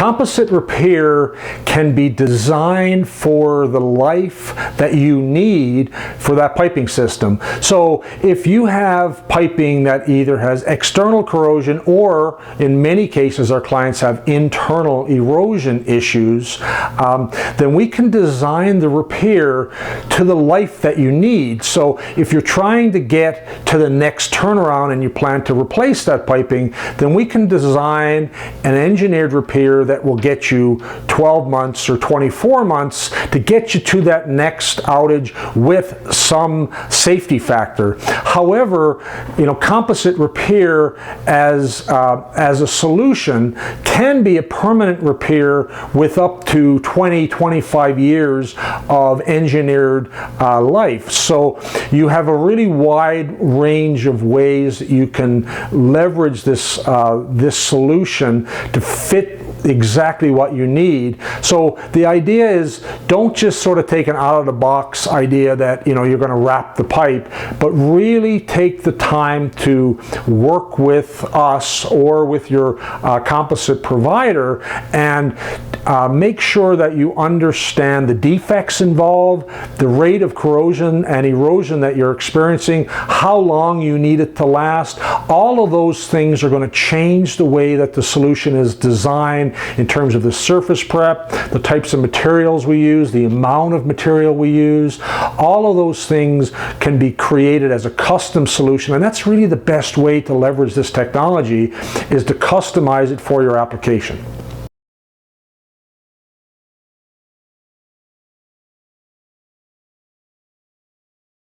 Composite repair can be designed for the life that you need for that piping system. So if you have piping that either has external corrosion, or in many cases our clients have internal erosion issues, then we can design the repair to the life that you need. So if you're trying to get to the next turnaround and you plan to replace that piping, then we can design an engineered repair that will get you 12 months or 24 months to get you to that next outage with some safety factor. However, composite repair as a solution can be a permanent repair with up to 20-25 years of engineered life. So you have a really wide range of ways that you can leverage this solution to fit exactly what you need. So the idea is, don't just sort of take an out-of-the-box idea that you're going to wrap the pipe, but really take the time to work with us or with your composite provider and make sure that you understand the defects involved, the rate of corrosion and erosion that you're experiencing, how long you need it to last. All of those things are going to change the way that the solution is designed in terms of the surface prep, the types of materials we use, the amount of material we use. All of those things can be created as a custom solution, and that's really the best way to leverage this technology, is to customize it for your application.